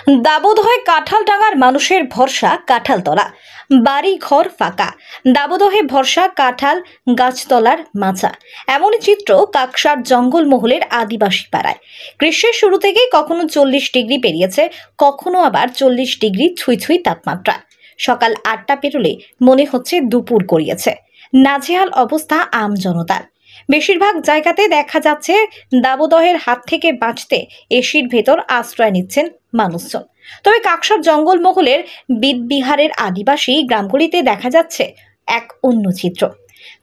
দাবদহে কাঁঠালডাঙ্গার মানুষের ভরসা কাঁঠালতলা, বাড়ি ঘর ফাঁকা। দাবদহে ভরসা কাঁঠাল গাছতলার মাচা। এমনই চিত্র কাকসার জঙ্গলমহলের আদিবাসী পাড়ায়। গ্রীষ্মের শুরু থেকেই কখনো 40 ডিগ্রি পেরিয়েছে, কখনো আবার 40 ডিগ্রি ছুঁই ছুঁই তাপমাত্রা। সকাল 8টা পেরোলে মনে হচ্ছে দুপুর গড়িয়েছে। নাজেহাল অবস্থা আম জনতার। বেশিরভাগ জায়গাতে দেখা যাচ্ছে দাবদহের হাত থেকে বাঁচতে এসির ভেতর আশ্রয় নিচ্ছেন মানুষজন। তবে কাকসার জঙ্গলমহলের বিদবিহারের আদিবাসী গ্রামগুলিতে দেখা যাচ্ছে এক অন্য চিত্র।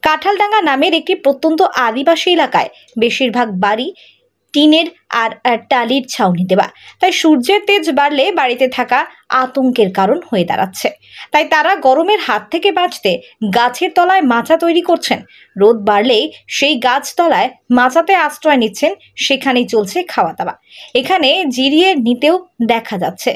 কাঁঠালডাঙ্গা নামের একটি প্রত্যন্ত আদিবাসী এলাকায় বেশিরভাগ বাড়ি টিনের আর টালির ছাউনি দেওয়া। তাই সূর্যের তেজ বাড়লে বাড়িতে থাকা আতঙ্কের কারণ হয়ে দাঁড়াচ্ছে। তাই তারা গরমের হাত থেকে বাঁচতে গাছের তলায় মাচা তৈরি করছেন। রোদ বাড়লেই সেই গাছতলায় মাচাতে আশ্রয় নিচ্ছেন, সেখানেই চলছে খাওয়া দাওয়া। এখানে জিরিয়ে নিতেও দেখা যাচ্ছে।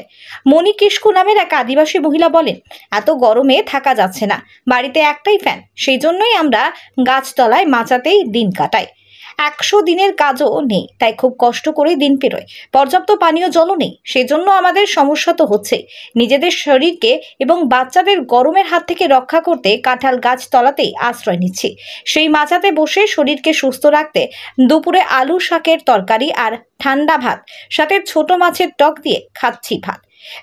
মণি কিস্কু নামের এক আদিবাসী মহিলা বলেন, এত গরমে থাকা যাচ্ছে না, বাড়িতে একটাই ফ্যান, সেই জন্যই আমরা গাছতলায় মাচাতেই দিন কাটাই। 100 দিনের কাজও নেই, তাই খুব কষ্ট করে দিন পেরোয়। পর্যাপ্ত পানীয় জলও নেই, সেজন্য আমাদের সমস্যা তো হচ্ছে। নিজেদের শরীরকে এবং বাচ্চাদের গরমের হাত থেকে রক্ষা করতে কাঁঠাল গাছ তলাতেই আশ্রয় নিচ্ছি। সেই মাচাতে বসে শরীরকে সুস্থ রাখতে দুপুরে আলু শাকের তরকারি আর ঠান্ডা ভাত, সাথে ছোট মাছের টক দিয়ে খাচ্ছি ভাত।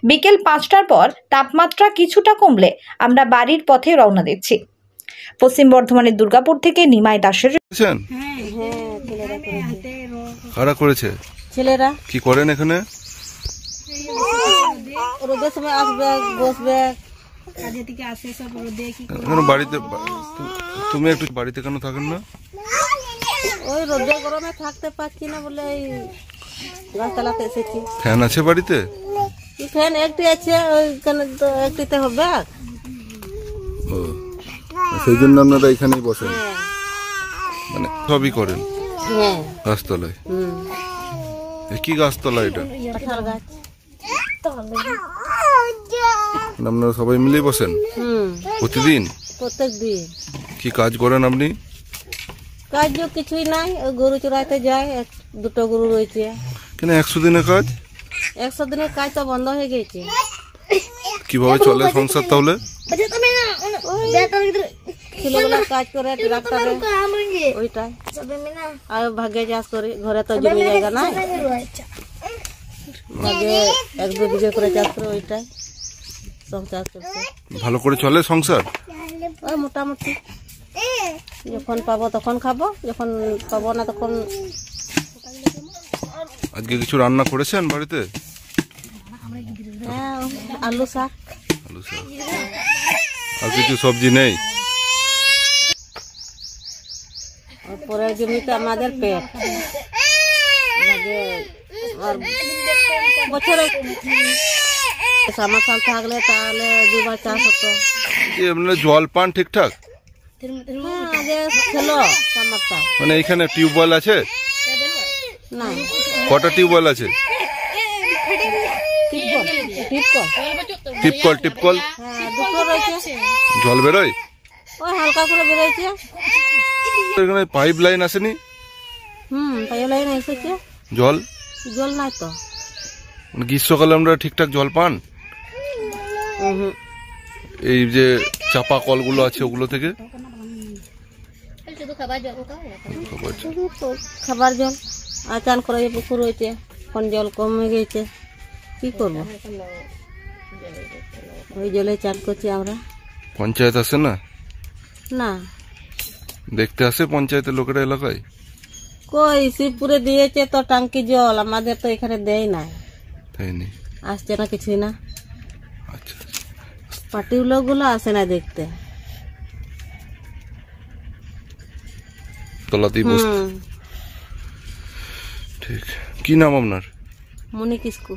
বিকেল 5টার পর তাপমাত্রা কিছুটা কমলে আমরা বাড়ির পথে রওনা দিচ্ছি। পশ্চিম বর্ধমানের দুর্গাপুর থেকে নিমাই দাসের। কারা করেছে? ছেলেরা। কি করেন এখানে? রোদের সময় আসবে, বসবে। এখন বাড়িতে তুমি একটু বাড়িতে কেন থাকেন না? ওই রোদের গরমে থাকতে পারছি না বলে এই গাছতলাতে এসেছি। ফ্যান আছে বাড়িতে? ফ্যান একটি আছে, ওইখানে তো একটিতে হবে। ও, সেই জন্য আপনারা এখানেই বসেন, মানে সবই করেন গাছতলায়? কি গাছতলা এটা? কাঁঠাল গাছ। আপনারা সবাই মিলেই বসেন প্রতিদিন? প্রত্যেক দিন। কি কাজ করেন আপনি? কাজ কিছুই নাই, ওই গরু চড়াইতে যায়, দুটো গরু রয়েছে। কেন 100 দিনের কাজ? 100 দিনের কাজ তো বন্ধ হয়ে গেছে। কিভাবে চলে সংসার তাহলে? ছেলেগুলো কাজ করে ট্রাক্টরে, ওইটাই। আর ভাগে চাষ করি, ঘরে তো জমি জায়গা নাই, ভাগে 1-2 বিঘে করে চাষ করে, ওইটাই সব চাষ করছে। ভালো করে চলে সংসার? ওই মোটামুটি, যখন পাবো তখন খাবো, যখন পাবো না তখন। আজকে কিছু রান্না করেছেন বাড়িতে? হ্যাঁ, আলু শাক। আলু শাক আর কিছু সবজি নেই? পরের জমিতে আমাদের পেট আর বছরে সামার থাকলে তাহলে 2বার চাষ হতো। জল পান ঠিকঠাক? ছিল সামারটা। মানে এখানে টিউবওয়েল আছে? না। কটা টিউবওয়েল আছে? টিপকল হ্যাঁ, দুটো রয়েছে। জল বেরোয়? ওই হালকা করে বেরোয়ছে। এখানে পাইপ লাইন আসেনি? পাইপ লাইন এসেছে। জল নাই তো। গ্রীষ্মকালে আমরা ঠিকঠাক জল পান? এই যে চাপা কলগুলো আছে ওগুলো থেকে? খাবার জল আর চান করে পুকুর রয়েছে, কোন জল কমে গেছে, কি করবো? ওই জলে চান করছি আমরা। পঞ্চায়েত আসে না? না। দেখতে আসে পঞ্চায়েতের লোকেরা এলাকায়? কই, শিবপুরে দিয়েছে তো টাঙ্কি জল, আমাদের তো এখানে দেয় না। তাই নি? আসছে না কিছুই না। আচ্ছা, পার্টির লোকগুলো আসে না দেখতে। তলাতেই বসতে। ঠিক। কি নাম আপনার? মণি কিস্কু।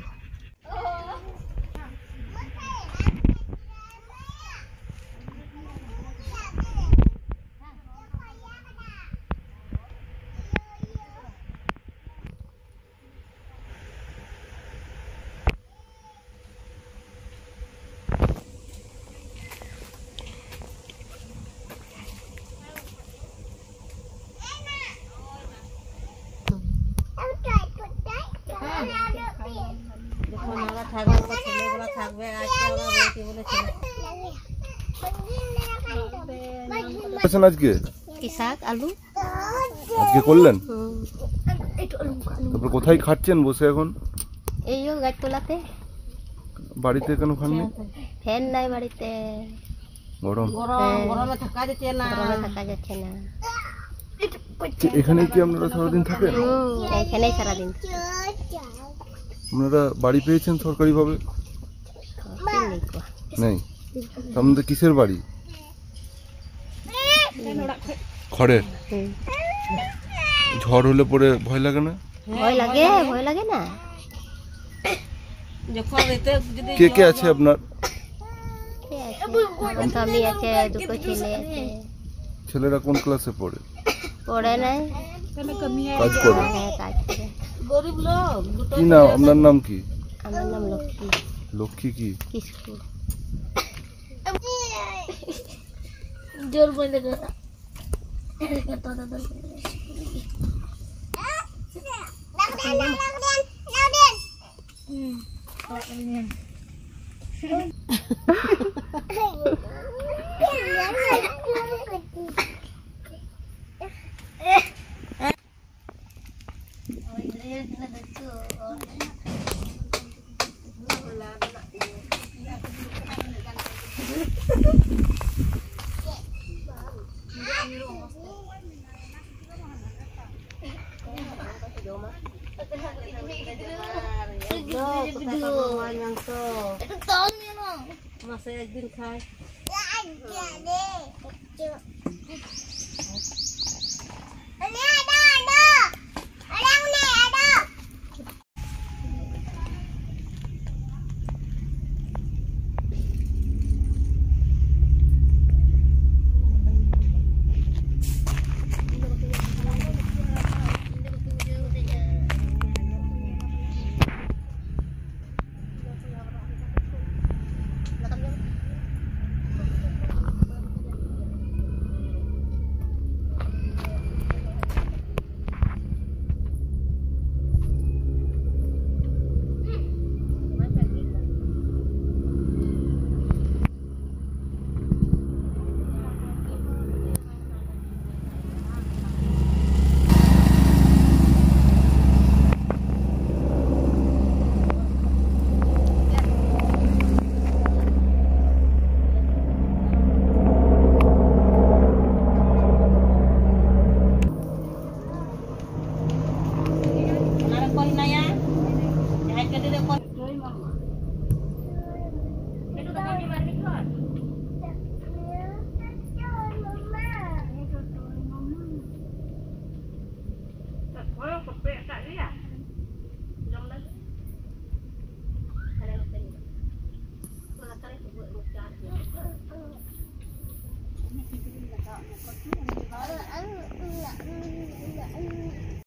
থাকবে, ওরা ছেলেগুলো থাকবে। আজকে ওরা বলছি বলেছে আছেন আজকে কি শাক আলু। আজকে করলেন? তারপর কোথায় খাচ্ছেন বসে এখন? এই গাছতলাতে। বাড়িতে কেন খাননি? ফ্যান নাই বাড়িতে, গরম। গরমে থাকা যাচ্ছে না, থাকা যাচ্ছে না। এখানে কি আপনারা সারাদিন থাকেন? এখানেই সারাদিন। আপনারা বাড়ি পেয়েছেন সরকারি ভাবে? নেই। আপনাদের কিসের বাড়ি? খড়ের। ঝড় হলে পরে ভয় লাগে না? ভয় লাগে, ভয় লাগে না। কে কে আছে আপনার? স্বামী আছে, দুটো ছেলে আছে। ছেলেরা কোন ক্লাসে পড়ে? পড়ে নাই, কাজ করে। কাজ করে। কি নাম আপনার? নাম কি? আমার নাম লক্ষ্মী। লক্ষ্মী কি? কিসকু। জোর বলে গো। মাসে একদিন খায়।